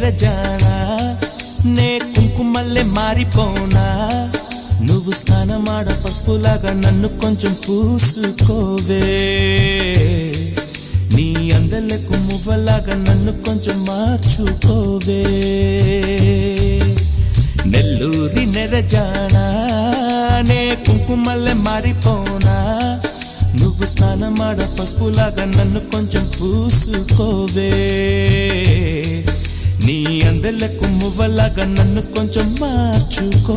నెరజానా నే కుంకుమల్లే మారిపోనా నువ్వు స్నానమాడ పసుపులాగా నన్ను కొంచెం పూసుకోవే నీ అందలకు మువ్వలాగా నన్ను కొంచెం మార్చుకోవే నెల్లూరి నెరజానా నే కుంకుమల్లే మారిపోనా నువ్వు స్నానమాడ పసుపులాగా నన్ను కొంచెం పూసుకోవే నీ అందలకు మువ్వలాగా నన్ను కొంచెం మార్చుకో